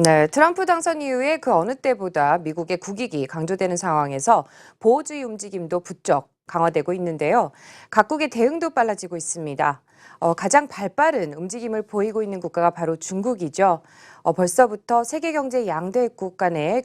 네, 트럼프 당선 이후에 그 어느 때보다 미국의 국익이 강조되는 상황에서 보호주의 움직임도 부쩍 강화되고 있는데요. 각국의 대응도 빨라지고 있습니다. 가장 발빠른 움직임을 보이고 있는 국가가 바로 중국이죠. 벌써부터 세계 경제 양대국 간의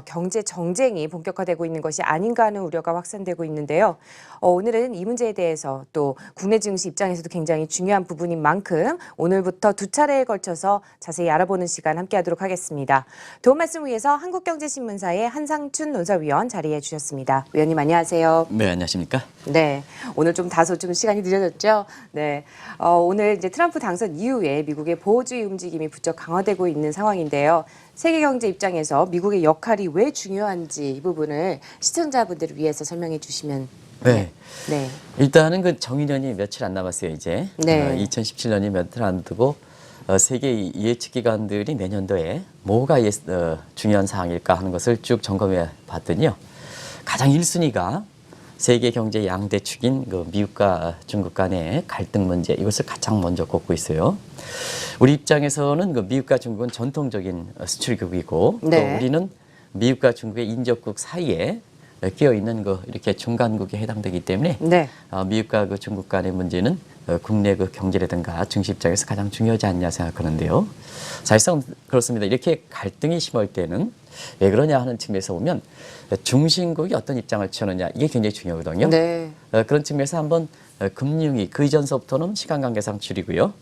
경제 정쟁이 본격화되고 있는 것이 아닌가 하는 우려가 확산되고 있는데요. 오늘은 이 문제에 대해서 또 국내 증시 입장에서도 굉장히 중요한 부분인 만큼 오늘부터 두 차례에 걸쳐서 자세히 알아보는 시간 함께하도록 하겠습니다. 도움 말씀 위해서 한국경제신문사의 한상춘 논설위원 자리해 주셨습니다. 위원님 안녕하세요. 네, 안녕하십니까? 네, 오늘 좀 다소 좀 시간이 늦어졌죠. 네, 오늘 이제 트럼프 당선 이후에 미국의 보호주의 움직임이 부쩍 강화되고 있는 상황인데요. 세계 경제 입장에서 미국의 역할이 왜 중요한지 이 부분을 시청자분들을 위해서 설명해 주시면. 네. 네. 일단은 그 정의년이 며칠 안 남았어요, 이제. 네. 2017년이 며칠 안 두고 세계 예측 기관들이 내년도에 뭐가 중요한 사항일까 하는 것을 쭉 점검해 봤더니요. 가장 1순위가 세계 경제 양대축인 그 미국과 중국 간의 갈등 문제, 이것을 가장 먼저 꼽고 있어요. 우리 입장에서는 그 미국과 중국은 전통적인 수출국이고 네. 또 우리는 미국과 중국의 인접국 사이에 끼어 있는 그 이렇게 중간국에 해당되기 때문에 네. 미국과 그 중국 간의 문제는 국내 그 경제라든가 증시 입장에서 가장 중요하지 않냐 생각하는데요. 사실상 그렇습니다. 이렇게 갈등이 심할 때는 왜 그러냐 하는 측면에서 보면 중심국이 어떤 입장을 취하느냐 이게 굉장히 중요하거든요. 네. 그런 측면에서 한번 금융위 그 이전서부터는 시간 관계상 줄이고요.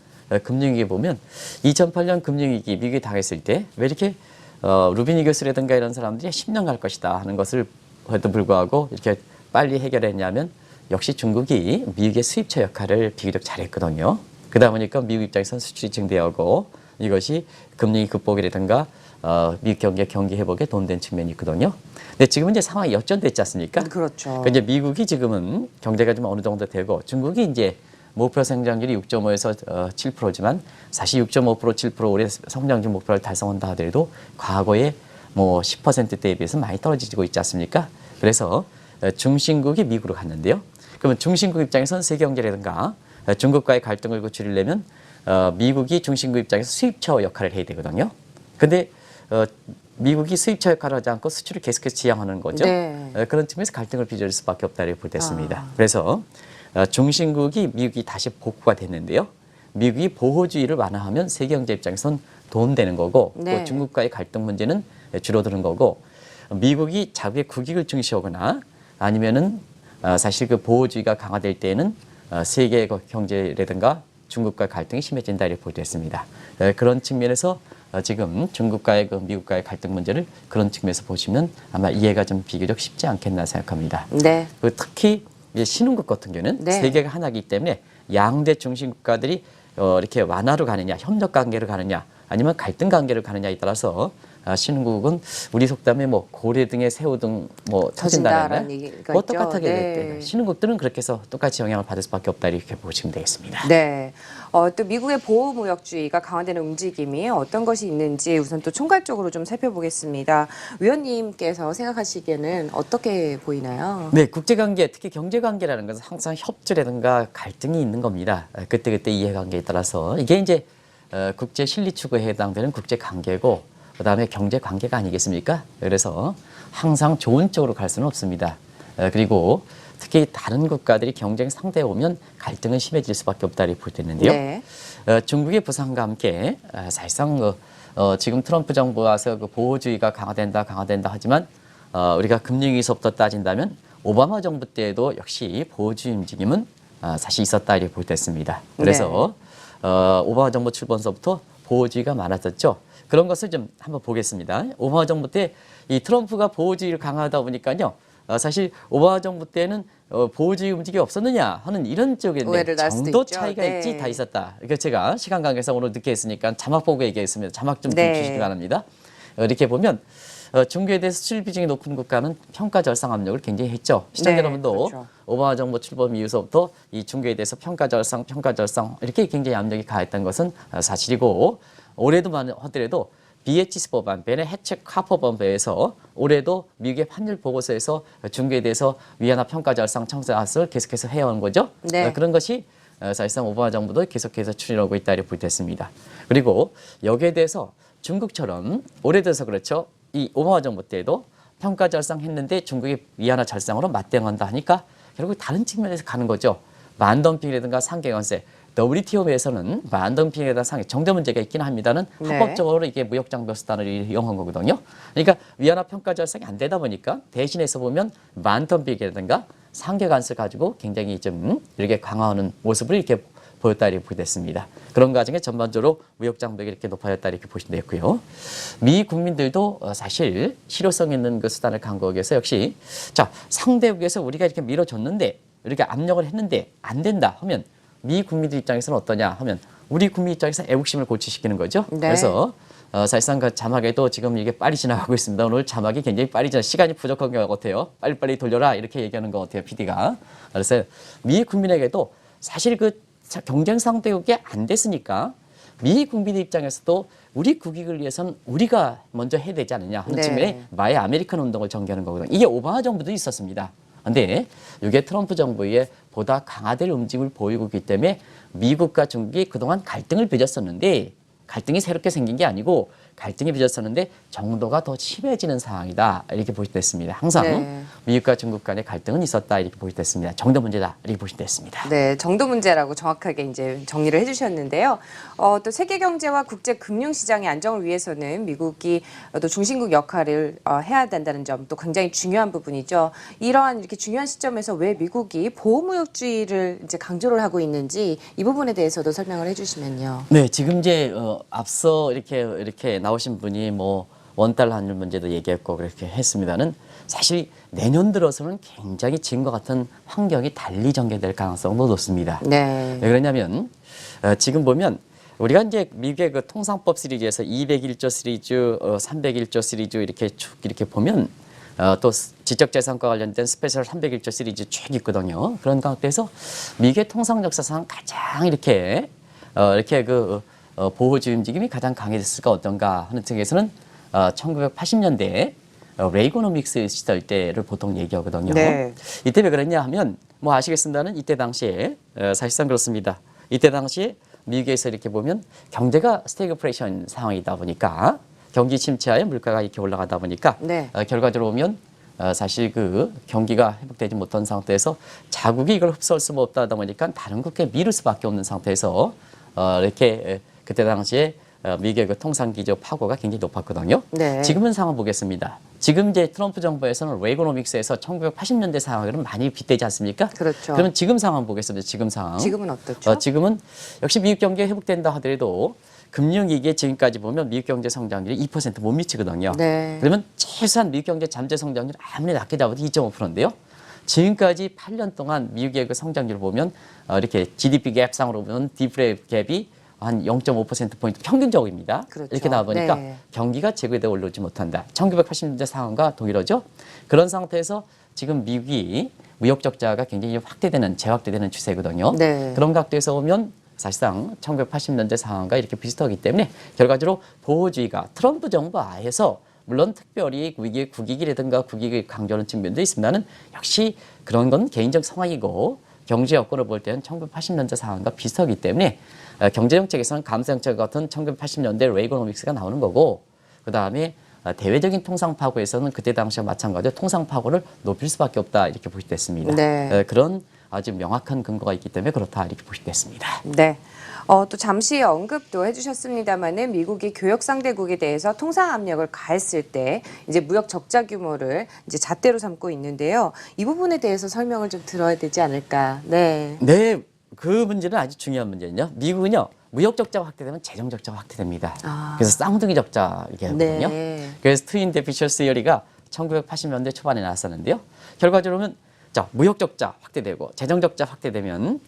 금융위기 보면 2008년 금융위기 미국이 당했을 때 왜 이렇게 루빈 이글스라든가 이런 사람들이 10년 갈 것이다 하는 것을 해도 불구하고 이렇게 빨리 해결했냐면 역시 중국이 미국의 수입처 역할을 비교적 잘했거든요. 그러다 보니까 미국 입장에서는 수출이 증대하고 이것이 금리 극복이라든가 미국 경기 회복에 도움된 측면이 있거든요. 근데 지금은 이제 상황이 역전됐지 않습니까? 그렇죠. 그러니까 이제 미국이 지금은 경제가 좀 어느 정도 되고 중국이 이제 목표 성장률이 6.5에서 7%지만 사실 6.5% 7% 올해 성장률 목표를 달성한다 하더라도 과거에 뭐 10%대에 비해서 많이 떨어지고 있지 않습니까? 그래서 중심국이 미국으로 갔는데요. 그러면 중심국 입장에서는 세계 경제라든가 중국과의 갈등을 줄이려면 미국이 중심국 입장에서 수입처 역할을 해야 되거든요. 근데 미국이 수입처 역할을 하지 않고 수출을 계속해서 지향하는 거죠. 네. 그런 측면에서 갈등을 빚어줄 수밖에 없다고 볼 때 있습니다. 그래서 중심국이 미국이 다시 복구가 됐는데요. 미국이 보호주의를 완화하면 세계 경제 입장에선 도움되는 거고 네. 또 중국과의 갈등 문제는 줄어드는 거고 미국이 자국의 국익을 중시하거나 아니면은 사실 그 보호주의가 강화될 때에는 세계 경제라든가 중국과 갈등이 심해진다 이렇게 볼 때 있습니다. 그런 측면에서 지금 중국과의 그 미국과의 갈등 문제를 그런 측면에서 보시면 아마 이해가 좀 비교적 쉽지 않겠나 생각합니다. 네. 특히 신흥국 같은 경우는 네. 세계가 하나이기 때문에 양대 중심 국가들이 이렇게 완화로 가느냐, 협력 관계로 가느냐, 아니면 갈등 관계로 가느냐에 따라서 신흥국은 우리 속담에 뭐 고래 등에 새우 등 뭐 터진다는 얘기가 뭐 있죠. 똑같하게 네. 신흥국들은 그렇게 해서 똑같이 영향을 받을 수밖에 없다 이렇게 보시면 되겠습니다. 네. 또 미국의 보호무역주의가 강화되는 움직임이 어떤 것이 있는지 우선 또 총괄적으로 좀 살펴보겠습니다. 위원님께서 생각하시기에는 어떻게 보이나요? 네, 국제관계, 특히 경제관계라는 것은 항상 협조라든가 갈등이 있는 겁니다. 그때그때 이해관계에 따라서 이게 이제 국제 실리 추구에 해당되는 국제관계고 그다음에 경제관계가 아니겠습니까? 그래서 항상 좋은 쪽으로 갈 수는 없습니다. 그리고 특히 다른 국가들이 경쟁 상대에 오면 갈등은 심해질 수밖에 없다 이렇게 볼 때 있는데요. 네. 중국의 부상과 함께 사실상 지금 트럼프 정부 와서 그 보호주의가 강화된다 하지만 우리가 금융위기서부터 따진다면 오바마 정부 때에도 역시 보호주의 움직임은 사실 있었다 이렇게 볼 때 있습니다. 그래서 오바마 정부 출범서부터 보호주의가 많았었죠. 그런 것을 좀 한번 보겠습니다. 오바마 정부 때 이 트럼프가 보호주의를 강화하다 보니까요. 사실 오바마 정부 때는 보호주의 움직임이 없었느냐 하는 이런 쪽에 정도 차이가 네. 있지 다 있었다. 그러니까 제가 시간 관계상 오늘 늦게 했으니까 자막 보고 얘기했습니다. 자막 좀 네. 주시기 바랍니다. 이렇게 보면 중국에 대해서 수출 비중이 높은 국가는 평가 절상 압력을 굉장히 했죠. 시청 네, 여러분도 그렇죠. 오바마 정부 출범 이후서부터 이 중국에 대해서 평가 절상 이렇게 굉장히 압력이 가했던 것은 사실이고 올해도 하더라도 BHS 법안, 베네 해책 카퍼 법에서 올해도 미국의 환율 보고서에서 중국에 대해서 위안화 평가 절상 청사를 계속해서 해온 거죠. 네. 그런 것이 사실상 오바마 정부도 계속해서 추진하고 있다 이렇게 볼 때 있습니다. 그리고 여기에 대해서 중국처럼 오래돼서 그렇죠. 이 오바마 정부 때에도 평가 절상했는데 중국이 위안화 절상으로 맞대응한다 하니까 결국 다른 측면에서 가는 거죠. 만덤핑이라든가 상계관세. WTO에서는 만덤핑에 대한 상해 정도 문제가 있긴 합니다는 네. 합법적으로 이게 무역장벽 수단을 이용한 거거든요. 그러니까 위안화 평가 절상이 안 되다 보니까 대신해서 보면 만덤핑이라든가 상계관세를 가지고 굉장히 좀 이렇게 강화하는 모습을 이렇게 보였다 이렇게 보게 됐습니다. 그런 과정에 전반적으로 무역 장벽이 이렇게 높아졌다 이렇게 보시면 되고요. 미 국민들도 사실 실효성 있는 그 수단을 강구하기 위해서 역시 자 상대국에서 우리가 이렇게 밀어줬는데 이렇게 압력을 했는데 안 된다 하면 미 국민들 입장에서는 어떠냐 하면 우리 국민 입장에서 애국심을 고취시키는 거죠. 네. 그래서 사실상 그 자막에도 지금 이게 빨리 지나가고 있습니다. 오늘 자막이 굉장히 빨리 지나 시간이 부족한 것 같아요. 빨리빨리 돌려라 이렇게 얘기하는 것 같아요. PD가. 그래서 미 국민에게도 사실 그 경쟁 상대국이 안 됐으니까 미 국민의 입장에서도 우리 국익을 위해서는 우리가 먼저 해야 되지 않느냐 하는 네. 측면에 마이 아메리칸 운동을 전개하는 거거든요. 이게 오바마 정부도 있었습니다. 그런데 이게 트럼프 정부의 보다 강화될 움직임을 보이고 있기 때문에 미국과 중국이 그동안 갈등을 빚었었는데 갈등이 새롭게 생긴 게 아니고 갈등이 빚었었는데 정도가 더 심해지는 상황이다 이렇게 보시면 됐습니다. 항상 네. 미국과 중국 간의 갈등은 있었다 이렇게 보시면 됐습니다. 정도 문제다 이렇게 보시면 됐습니다. 네, 정도 문제라고 정확하게 이제 정리를 해주셨는데요. 또 세계 경제와 국제 금융 시장의 안정을 위해서는 미국이 또 중심국 역할을 해야 된다는 점 또 굉장히 중요한 부분이죠. 이러한 이렇게 중요한 시점에서 왜 미국이 보호무역주의를 이제 강조를 하고 있는지 이 부분에 대해서도 설명을 해주시면요. 네, 지금 이제 앞서 이렇게 나오신 분이 뭐 원달러 환율 문제도 얘기했고 그렇게 했습니다는 사실 내년 들어서는 굉장히 지금과 같은 환경이 달리 전개될 가능성도 높습니다. 네. 왜 그러냐면 지금 보면 우리가 이제 미국의 그 통상법 시리즈에서 201조 시리즈, 301조 시리즈 이렇게 쭉 이렇게 보면 또 지적재산과 관련된 스페셜 301조 시리즈 쭉 있거든요. 그런 가운데서 미국의 통상 역사상 가장 이렇게 그 보호주의 움직임이 가장 강해졌을까 어떤가 하는 측에서는 1980년대 레이거노믹스 시절 때를 보통 얘기하거든요. 네. 이때 왜 그랬냐 하면 뭐 아시겠습니다는 이때 당시에 사실상 그렇습니다. 이때 당시에 미국에서 이렇게 보면 경제가 스태그플레이션 상황이다 보니까 경기 침체하에 물가가 이렇게 올라가다 보니까 네. 결과적으로 보면 사실 그 경기가 회복되지 못한 상태에서 자국이 이걸 흡수할 수가 없다 보니까 다른 국가에 미룰 수밖에 없는 상태에서 이렇게 그때 당시에 미국의 그 통상기조 파고가 굉장히 높았거든요. 네. 지금은 상황 보겠습니다. 지금 이제 트럼프 정부에서는 레이거노믹스에서 1980년대 상황으로는 많이 빗대지 않습니까? 그렇죠. 그러면 지금 상황 보겠습니다. 지금 상황. 지금은 어떻죠? 지금은 역시 미국 경기가 회복된다 하더라도 금융위기에 지금까지 보면 미국 경제 성장률이 2% 못 미치거든요. 네. 그러면 최소한 미국 경제 잠재 성장률 아무리 낮게 잡아도 2.5%인데요. 지금까지 8년 동안 미국의 그 성장률을 보면 이렇게 GDP 갭상으로 보면 디프레 갭이 한 0.5%포인트 평균적입니다. 그렇죠. 이렇게 나와보니까 네. 경기가 제고되어 올라오지 못한다. 1980년대 상황과 동일하죠. 그런 상태에서 지금 미국이 무역 적자가 굉장히 확대되는, 재확대되는 추세거든요. 네. 그런 각도에서 보면 사실상 1980년대 상황과 이렇게 비슷하기 때문에 결과적으로 보호주의가 트럼프 정부 하에서 물론 특별히 국익이라든가 국익을 강조하는 측면도 있습니다는 역시 그런 건 개인적 상황이고 경제 여건을 볼 때는 1980년대 상황과 비슷하기 때문에 경제정책에서는 감세정책 같은 1980년대 레이거노믹스가 나오는 거고 그다음에 대외적인 통상파고에서는 그때 당시와 마찬가지로 통상파고를 높일 수밖에 없다 이렇게 보시됐습니다. 네. 그런 아주 명확한 근거가 있기 때문에 그렇다 이렇게 보시됐습니다. 네. 또 잠시 언급도 해주셨습니다만은 미국이 교역 상대국에 대해서 통상 압력을 가했을 때 이제 무역 적자 규모를 이제 잣대로 삼고 있는데요. 이 부분에 대해서 설명을 좀 들어야 되지 않을까. 네. 네, 그 문제는 아주 중요한 문제는요. 미국은요 무역 적자가 확대되면 재정 적자가 확대됩니다. 그래서 쌍둥이 적자 이렇게 하거든요. 네. 그래서 트윈 데피셔스 이어리가 1980년대 초반에 나왔었는데요. 결과적으로는 자 무역 적자 확대되고 재정 적자 확대되면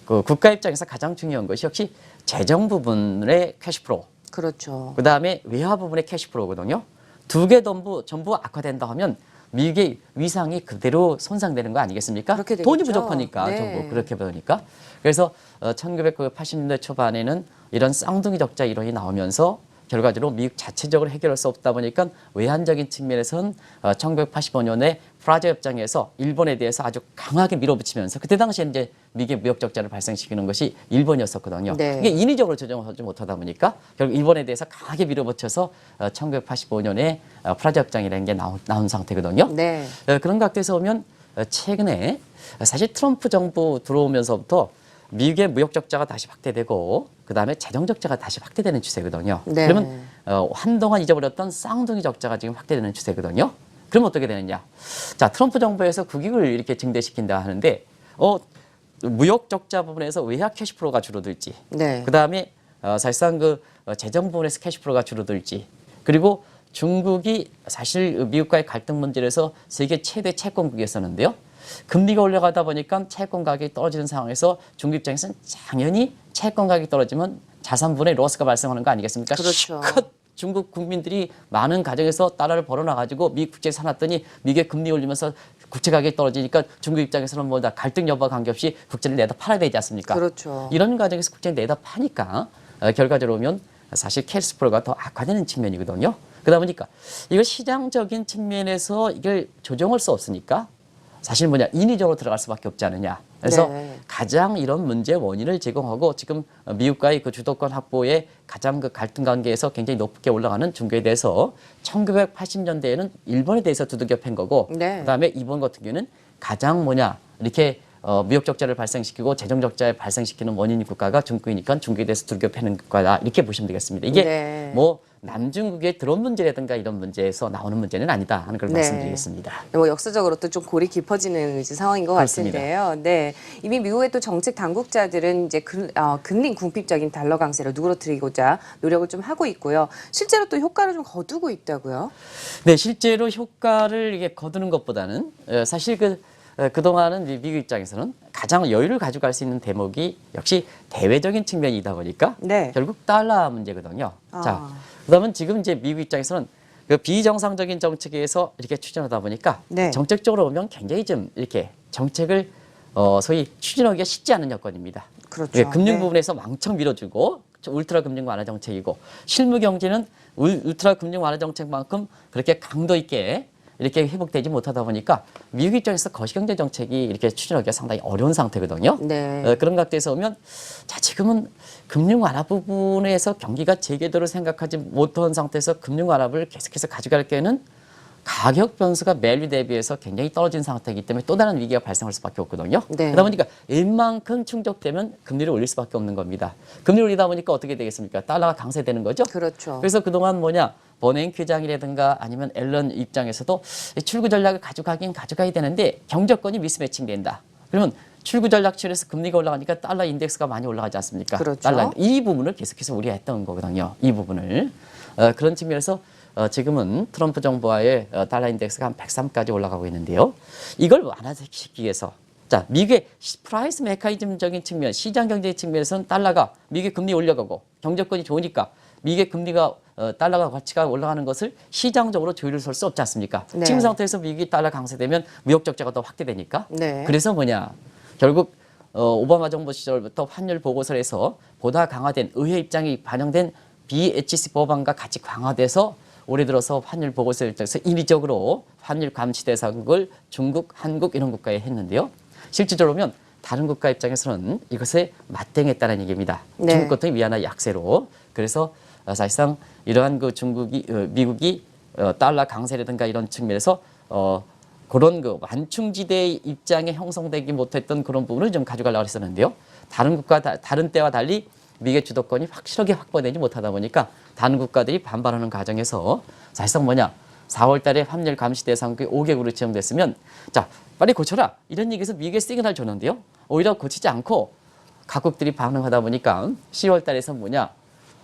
그 국가 입장에서 가장 중요한 것이 역시 재정 부분의 캐시플로우, 그렇죠. 그 다음에 외화 부분의 캐시플로우거든요. 두 개 전부 악화된다 하면 미국의 위상이 그대로 손상되는 거 아니겠습니까? 그렇게 되겠죠. 돈이 부족하니까 네. 전부 그렇게 보니까. 그래서 1980년대 초반에는 이런 쌍둥이 적자 이론이 나오면서 결과적으로 미국 자체적으로 해결할 수 없다 보니까 외환적인 측면에서는 1985년에 프라자 협정에서 일본에 대해서 아주 강하게 밀어붙이면서 그때 당시에 이제 미국의 무역 적자를 발생시키는 것이 일본이었었거든요. 네. 이게 인위적으로 조정하지 못하다 보니까 결국 일본에 대해서 강하게 밀어붙여서 1985년에 프라자 협정이라는 게 나온 상태거든요. 네. 그런 각도에서 보면 최근에 사실 트럼프 정부 들어오면서부터 미국의 무역 적자가 다시 확대되고 그다음에 재정 적자가 다시 확대되는 추세거든요. 네. 그러면 한동안 잊어버렸던 쌍둥이 적자가 지금 확대되는 추세거든요. 그럼 어떻게 되느냐? 자, 트럼프 정부에서 국익을 이렇게 증대시킨다 하는데 무역 적자 부분에서 외화 캐시플로가 줄어들지. 네. 그다음에 사실상 재정 부분에서 캐시플로가 줄어들지. 그리고 중국이 사실 미국과의 갈등 문제에서 세계 최대 채권국이었었는데요. 금리가 올라가다 보니까 채권 가격이 떨어지는 상황에서 중국 입장에서는 당연히 채권 가격이 떨어지면 자산분의 로스가 발생하는 거 아니겠습니까? 그렇죠. 실컷 중국 국민들이 많은 가정에서 달러를 벌어놔가지고 미국 국채에 사놨더니 미국의 금리 올리면서 국채 가격이 떨어지니까 중국 입장에서는 뭐 다 갈등 여부와 관계없이 국채를 내다 팔아야 되지 않습니까? 그렇죠. 이런 과정에서 국채를 내다 파니까 결과적으로 보면 사실 캐시플로가 더 악화되는 측면이거든요. 그러다 보니까 이걸 시장적인 측면에서 이걸 조정할 수 없으니까 사실 인위적으로 들어갈 수밖에 없지 않느냐. 그래서 네. 가장 이런 문제 원인을 제공하고 지금 미국과의 그 주도권 확보에 가장 그 갈등 관계에서 굉장히 높게 올라가는 중국에 대해서 1980년대에는 일본에 대해서 두들겨 팬 거고 네. 그다음에 이번 같은 경우는 가장 이렇게 무역 적자를 발생시키고 재정 적자를 발생시키는 원인 국가가 중국이니까 중국에 대해서 두들겨 패는 국가다 이렇게 보시면 되겠습니다. 이게 네. 남중국의 드론 문제라든가 이런 문제에서 나오는 문제는 아니다 하는 걸 네. 말씀드리겠습니다. 역사적으로 또 좀 골이 깊어지는 이제 상황인 것 그렇습니다. 같은데요. 네, 이미 미국의 또 정책 당국자들은 이제 근린 궁핍적인 달러 강세를 누그러뜨리고자 노력을 좀 하고 있고요. 실제로 또 효과를 좀 거두고 있다고요. 네, 실제로 효과를 이게 거두는 것보다는 사실 그동안은 미국 입장에서는 가장 여유를 가져갈 수 있는 대목이 역시 대외적인 측면이다 보니까 네. 결국 달러 문제거든요. 아. 자, 그다음은 지금 이제 미국 입장에서는 그 비정상적인 정책에서 이렇게 추진하다 보니까 네. 정책적으로 보면 굉장히 좀 이렇게 정책을 소위 추진하기가 쉽지 않은 여건입니다. 그렇죠. 금융 네. 부분에서 왕창 밀어주고 울트라 금융 완화 정책이고 실무 경제는 울트라 금융 완화 정책만큼 그렇게 강도 있게 이렇게 회복되지 못하다 보니까 미국 입장에서 거시경제 정책이 이렇게 추진하기가 상당히 어려운 상태거든요. 네. 그런 각도에서 보면 자 지금은 금융 완화 부분에서 경기가 제대로 생각하지 못한 상태에서 금융 완화를 계속해서 가져갈 때는 가격 변수가 밸류 대비해서 굉장히 떨어진 상태이기 때문에 또 다른 위기가 발생할 수밖에 없거든요. 네. 그러다 보니까 웬만큼 충족되면 금리를 올릴 수밖에 없는 겁니다. 금리를 올리다 보니까 어떻게 되겠습니까? 달러가 강세되는 거죠. 그렇죠. 그래서 그동안 버냉키 장이라든가 아니면 앨런 입장에서도 출구 전략을 가져가긴 가져가야 되는데 경제권이 미스매칭된다. 그러면 출구 전략치에서 금리가 올라가니까 달러 인덱스가 많이 올라가지 않습니까? 그렇죠. 달러 이 부분을 계속해서 우려했던 거거든요. 이 부분을 그런 측면에서 지금은 트럼프 정부와의 달러 인덱스가 한 103까지 올라가고 있는데요. 이걸 완화시키기 위해서 자 미국의 프라이스 메커니즘적인 측면, 시장 경제 측면에서는 달러가 미국의 금리 올려가고 경제권이 좋으니까 미국의 금리가 달러가 가치가 올라가는 것을 시장적으로 조율을 설 수 없지 않습니까? 네. 지금 상태에서 미국이 달러 강세되면 무역 적자가 더 확대되니까. 네. 그래서 결국 오바마 정부 시절부터 환율 보고서에서 보다 강화된 의회 입장이 반영된 BHC 법안과 같이 강화돼서 올해 들어서 환율 보고서를 통해서 인위적으로 환율 감시 대상국을 중국, 한국 이런 국가에 했는데요. 실질적으로 보면 다른 국가 입장에서는 이것에 맞대응했다는 얘기입니다. 네. 중국 같은 위안화 약세로. 그래서 사실상 이러한 미국이 달러 강세라든가 이런 측면에서 그런 완충지대의 입장에 형성되지 못했던 그런 부분을 좀 가져가려고 했었는데요. 다른 때와 달리 미국의 주도권이 확실하게 확보되지 못하다 보니까 다른 국가들이 반발하는 과정에서 사실상 4월 달에 환율 감시 대상국이 5개국으로 지정됐으면 자 빨리 고쳐라 이런 얘기에서 미국에 시그널 줬는데요. 오히려 고치지 않고 각국들이 반응하다 보니까 10월 달에서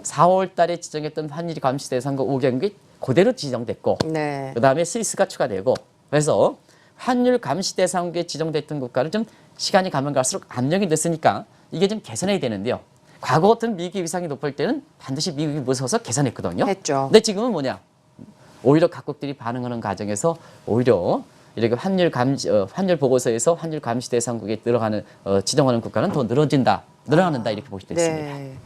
4월 달에 지정했던 환율 감시 대상국 5개국이 그대로 지정됐고 네. 그다음에 스위스가 추가되고 그래서 환율 감시 대상국에 지정됐던 국가를 좀 시간이 가면 갈수록 압력이 늦으니까 이게 좀 개선해야 되는데요. 과거 같은 미국의 위상이 높을 때는 반드시 미국이 무서워서 개선했거든요. 했죠. 근데 지금은 오히려 각국들이 반응하는 과정에서 오히려 이렇게 환율 보고서에서 환율 감시 대상국에 들어가는 지정하는 국가는 더 늘어난다 이렇게 보시면 되겠습니다. 네.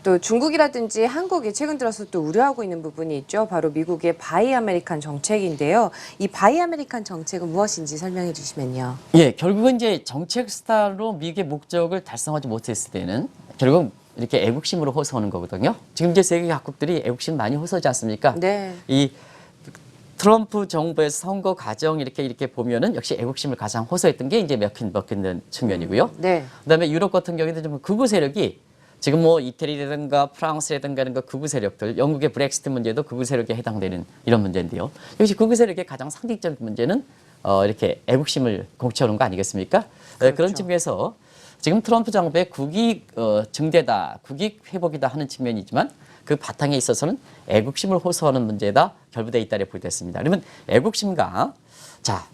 또 중국이라든지 한국이 최근 들어서 또 우려하고 있는 부분이 있죠. 바로 미국의 바이 아메리칸 정책인데요. 이 바이 아메리칸 정책은 무엇인지 설명해 주시면요. 예, 결국은 이제 정책 스타일로 미국의 목적을 달성하지 못했을 때는 결국 이렇게 애국심으로 호소하는 거거든요. 지금 이제 세계 각국들이 애국심 많이 호소하지 않습니까? 네. 이 트럼프 정부의 선거 과정 이렇게 보면은 역시 애국심을 가장 호소했던 게 이제 먹힌 측면이고요. 네. 그다음에 유럽 같은 경우에는 좀 극우 세력이 지금 뭐 이태리라든가 프랑스라든가 이런 거 극우 세력들, 영국의 브렉시트 문제도 극우 세력에 해당되는 이런 문제인데요. 역시 극우 세력의 가장 상징적인 문제는 이렇게 애국심을 공채우는 거 아니겠습니까? 그렇죠. 그런 측면에서 지금 트럼프 정부의 국익 증대다, 국익 회복이다 하는 측면이지만 그 바탕에 있어서는 애국심을 호소하는 문제다 결부되어 있다고 보겠습니다. 그러면 애국심과 자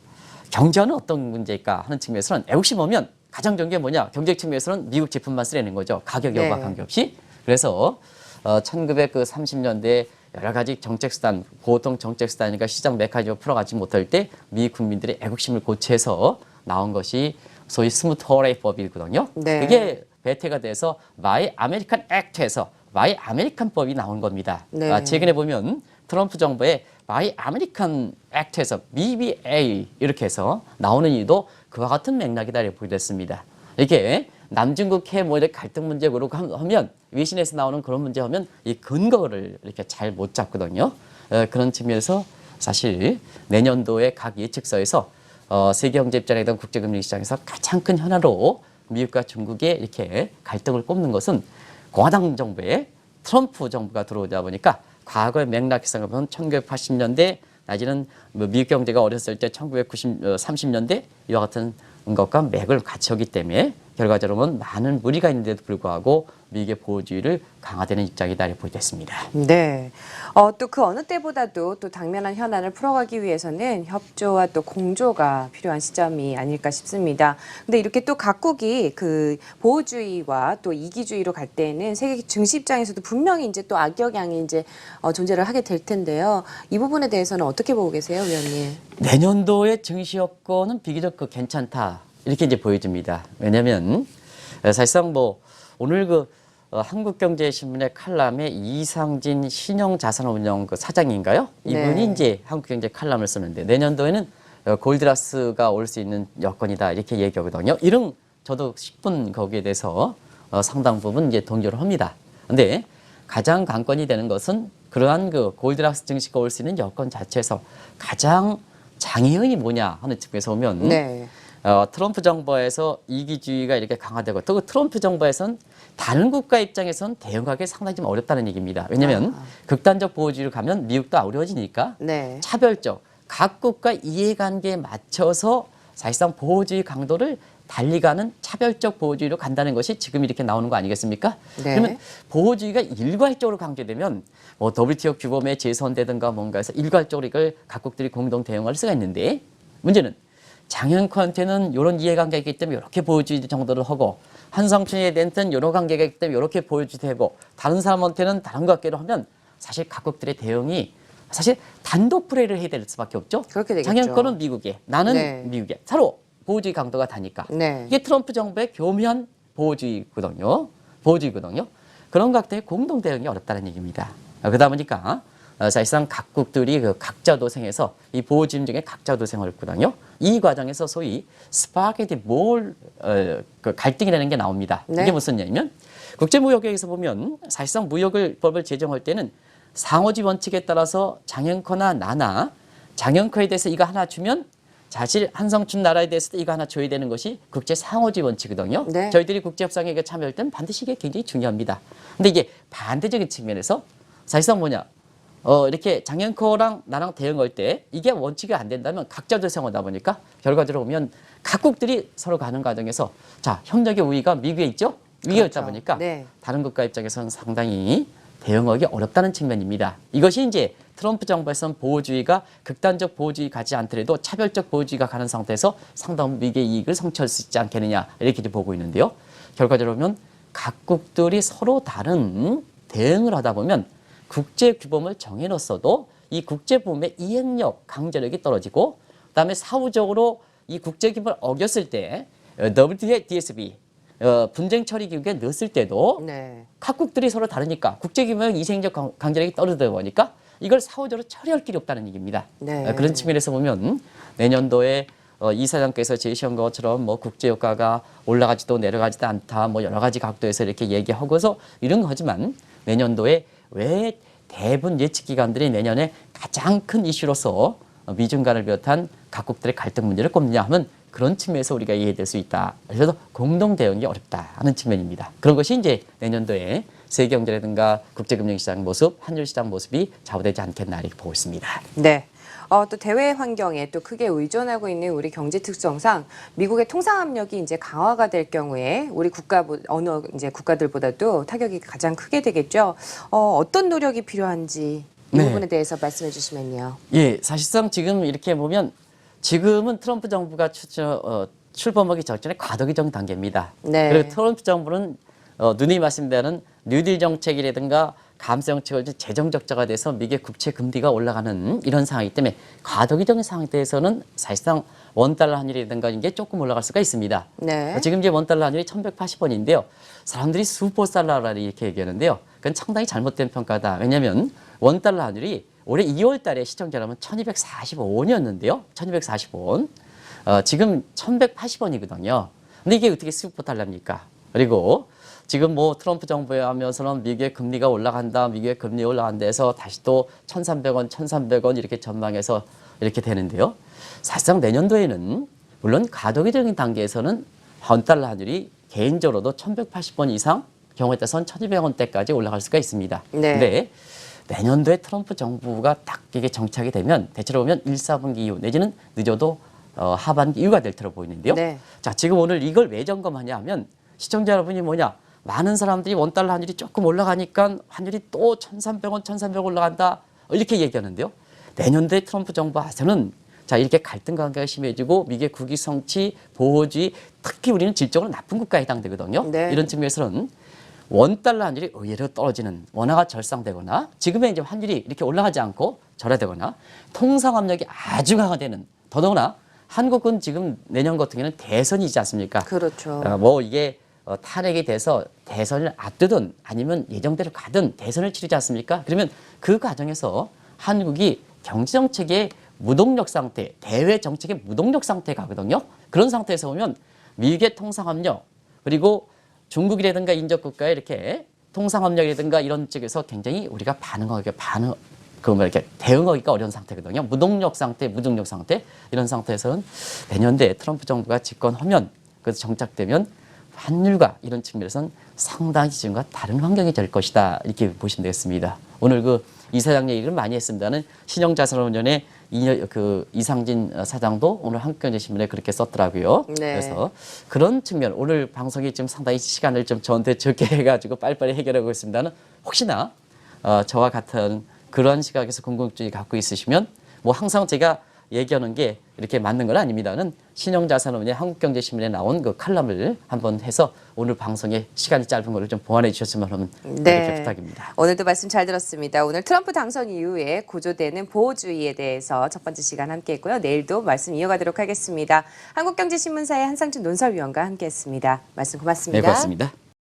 경제는 어떤 문제일까 하는 측면에서는 애국심 오면 가장 좋은 게 뭐냐? 경제 측면에서는 미국 제품만 쓰려는 거죠. 가격 여부와 네. 관계없이. 그래서 1930년대 여러 가지 정책 수단, 보통 정책 수단이니까 시장 메커니즘을 풀어가지 못할 때 미 국민들의 애국심을 고취해서 나온 것이 소위 스무트 허레이법이거든요. 네. 그게 배태가 돼서 마이 아메리칸 액트에서 마이 아메리칸법이 나온 겁니다. 네. 최근에 보면 트럼프 정부의 마이 아메리칸 액트에서 BBA 이렇게 해서 나오는 이유도 그와 같은 맥락이다 이렇게 보겠습니다. 이렇게 남중국 해 뭐 이렇게 갈등 문제 그러고 하면 외신에서 나오는 그런 문제 하면 이 근거를 이렇게 잘 못 잡거든요. 그런 측면에서 사실 내년도에 각 예측서에서 세계 경제 입장이든 국제금리 시장에서 가장 큰 현안으로 미국과 중국의 이렇게 갈등을 꼽는 것은 공화당 정부의 트럼프 정부가 들어오다 보니까 과거의 맥락상을 보면 1980년대 내지는 미국 경제가 어렸을 때 1930년대 이와 같은 것과 맥을 같이 하기 때문에 결과적으로는 많은 무리가 있는데도 불구하고 미국의 보호주의를 강화되는 입장이다 이렇게 보겠습니다. 네. 또 그 어느 때보다도 또 당면한 현안을 풀어가기 위해서는 협조와 또 공조가 필요한 시점이 아닐까 싶습니다. 근데 이렇게 또 각국이 그 보호주의와 또 이기주의로 갈 때에는 세계 증시 입장에서도 분명히 이제 또 악영향이 이제 존재를 하게 될 텐데요. 이 부분에 대해서는 어떻게 보고 계세요, 위원님? 내년도의 증시 여건은 비교적 괜찮다 이렇게 이제 보여집니다. 왜냐하면 사실상 뭐 오늘 한국경제신문의 칼럼에 이상진 신용자산운용 사장인가요? 이분이 네. 이제 한국경제 칼럼을 쓰는데 내년도에는 골드라스가 올 수 있는 여건이다 이렇게 얘기하거든요. 이런 저도 10분 거기에 대해서 상당 부분 이제 동조를 합니다. 근데 가장 관건이 되는 것은 그러한 그 골드라스 증시가 올 수 있는 여건 자체에서 가장 장애인이 뭐냐 하는 측면에서 보면 네. 트럼프 정부에서 이기주의가 이렇게 강화되고 또 트럼프 정부에서는 다른 국가 입장에서는 대응하기 상당히 좀 어렵다는 얘기입니다. 왜냐하면 극단적 보호주의로 가면 미국도 어려워지니까 네. 차별적 각국과 이해관계에 맞춰서 사실상 보호주의 강도를 달리 가는 차별적 보호주의로 간다는 것이 지금 이렇게 나오는 거 아니겠습니까? 네. 그러면 보호주의가 일괄적으로 강조되면 뭐 WTO 규범에 제선되든가 뭔가에서 일괄적으로 이걸 각국들이 공동 대응할 수가 있는데 문제는 장현커한테는 이런 이해관계가 있기 때문에 이렇게 보호주의 정도를 하고 한성춘에 대해서는 이런 관계가 있기 때문에 이렇게 보호주의 되고 다른 사람한테는 다른 것 같기도 하면 사실 각국들의 대응이 사실 단독 플레이를 해야 될 수밖에 없죠. 그렇게 되겠죠. 장현커는 미국에 나는 네. 미국에 서로 보호주의 강도가 다니까 네. 이게 트럼프 정부의 교묘한 보호주의거든요. 보호주의거든요. 그런 각도의 공동 대응이 어렵다는 얘기입니다. 그러다 보니까 사실상 각국들이 그 각자 도생해서 이 보호주의 중에 각자 도생을 했거든요. 이 과정에서 소위 스파게티 그 갈등이라는 게 나옵니다. 네. 이게 무슨 얘기냐면 국제무역에서 보면 사실상 법을 제정할 때는 상호주의 원칙에 따라서 장현커나 나나 장현커에 대해서 이거 하나 주면 사실 한성춘 나라에 대해서도 이거 하나 줘야 되는 것이 국제 상호주의 원칙이거든요. 네. 저희들이 국제협상에 참여할 때는 반드시 이게 굉장히 중요합니다. 근데 이게 반대적인 측면에서 사실상 뭐냐? 이렇게 장현커랑 나랑 대응할 때 이게 원칙이 안 된다면 각자 도생하다 보니까 결과적으로 보면 각국들이 서로 가는 과정에서 자 협력의 우위가 미국에 있죠. 위에 있다 그렇죠. 보니까 네. 다른 국가 입장에서는 상당히 대응하기 어렵다는 측면입니다. 이것이 이제 트럼프 정부에서는 보호주의가 극단적 보호주의 가지 않더라도 차별적 보호주의가 가는 상태에서 상당 미국의 이익을 성취할 수 있지 않겠느냐 이렇게 보고 있는데요. 결과적으로 보면 각국들이 서로 다른 대응을 하다 보면 국제 규범을 정해놨어도 이 국제 규범의 이행력, 강제력이 떨어지고 그다음에 사후적으로 이 국제 규범을 어겼을 때 WTO, DSB 분쟁 처리 기구에 넣었을 때도 네. 각국들이 서로 다르니까 국제규모의 이생적 강제력이 떨어지다 보니까 이걸 사후적으로 처리할 길이 없다는 얘기입니다. 네. 그런 측면에서 보면 내년도에 이사장께서 제시한 것처럼 뭐 국제유가가 올라가지도 내려가지도 않다, 뭐 여러 가지 각도에서 이렇게 얘기하고서 이런 거지만 내년도에 왜 대부분 예측 기관들이 내년에 가장 큰 이슈로서 미중 간을 비롯한 각국들의 갈등 문제를 꼽느냐 하면 그런 측면에서 우리가 이해될 수 있다. 그래서 공동 대응이 어렵다 하는 측면입니다. 그런 것이 이제 내년도에 세계 경제라든가 국제금융시장 모습, 환율시장 모습이 좌우되지 않겠나 이렇게 보고 있습니다. 네. 또 대외 환경에 또 크게 의존하고 있는 우리 경제 특성상 미국의 통상 압력이 이제 강화가 될 경우에 우리 어느 이제 국가들보다도 타격이 가장 크게 되겠죠. 어떤 노력이 필요한지 이 네. 부분에 대해서 말씀해 주시면요. 예, 사실상 지금 이렇게 보면 지금은 트럼프 정부가 출범하기 직전에 과도기정 단계입니다. 네. 그리고 트럼프 정부는 누누이 말씀드리는 뉴딜 정책이라든가 감세 정책을 재정 적자가 돼서 미국의 국채 금리가 올라가는 이런 상황이기 때문에 과도기적인 상태에서는 사실상 원달러 환율이라든가 이게 조금 올라갈 수가 있습니다. 네. 지금 이제 원달러 환율이 1,180원인데요. 사람들이 슈퍼달러라 이렇게 얘기하는데요. 그건 상당히 잘못된 평가다. 왜냐하면 원달러 환율이 올해 2월 달에 시청자 여러분 1,245원이었는데요. 1,245원. 지금 1,180원이거든요. 근데 이게 어떻게 슈퍼달러입니까? 그리고 지금 뭐 트럼프 정부에 하면서는 미국의 금리가 올라간다, 미국의 금리 올라간다 해서 다시 또 1,300원, 1,300원 이렇게 전망해서 이렇게 되는데요. 사실상 내년도에는 물론 가도기적인 단계에서는 원달러 환율이 개인적으로도 1,180원 이상 경우에 따라서는 1,200원대까지 올라갈 수가 있습니다. 네. 근데 내년도에 트럼프 정부가 딱 이게 정착이 되면 대체로 보면 1, 4분기 이후 내지는 늦어도 하반기 이후가 될 테로 보이는데요. 네. 자, 지금 오늘 이걸 왜 점검하냐 하면 시청자 여러분이 뭐냐? 많은 사람들이 원달러 환율이 조금 올라가니까 환율이 또 1,300원, 1,300원 올라간다. 이렇게 얘기하는데요. 내년도에 트럼프 정부 하에서는 자, 이렇게 갈등 관계가 심해지고 미국의 국위 성취, 보호주의, 특히 우리는 질적으로 나쁜 국가에 해당되거든요. 네. 이런 측면에서는 원달러 환율이 의외로 떨어지는 원화가 절상되거나 지금의 이제 환율이 이렇게 올라가지 않고 절하되거나 통상 압력이 아주 강화되는 더더구나 한국은 지금 내년 같은 경우는 대선이지 않습니까? 그렇죠. 뭐 이게 탄핵이 돼서 대선을 앞두든 아니면 예정대로 가든 대선을 치르지 않습니까? 그러면 그 과정에서 한국이 경제정책의 무동력 상태, 대외 정책의 무동력 상태에 가거든요. 그런 상태에서 보면 미국의 통상압력 그리고 중국이라든가 인접국가의 이렇게 통상압력이라든가 이런 쪽에서 굉장히 우리가 이렇게 대응하기가 어려운 상태거든요. 무동력 상태, 무중력 상태 이런 상태에서는 내년도에 트럼프 정부가 집권하면 그래서 정착되면 환율과 이런 측면에서는 상당히 지금과 다른 환경이 될 것이다 이렇게 보시면 되겠습니다. 오늘 그 이사장 얘기를 많이 했습니다는 신영자산운용의 이상진 사장도 오늘 한국경제신문에 그렇게 썼더라고요. 네. 그래서 그런 측면 오늘 방송이 지금 상당히 시간을 좀 저한테 적게 해가지고 빨리빨리 해결하고 있습니다는 혹시나 저와 같은 그런 시각에서 궁금증이 갖고 있으시면 뭐 항상 제가 얘기하는 게 이렇게 맞는 건 아닙니다는 신영자산운용의 한국경제신문에 나온 그 칼럼을 한번 해서 오늘 방송에 시간이 짧은 거를 좀 보완해 주셨으면 하는 이렇게 부탁입니다. 오늘도 말씀 잘 들었습니다. 오늘 트럼프 당선 이후에 고조되는 보호주의에 대해서 첫 번째 시간 함께했고요. 내일도 말씀 이어가도록 하겠습니다. 한국경제신문사의 한상준 논설위원과 함께했습니다. 말씀 고맙습니다. 네, 고맙습니다.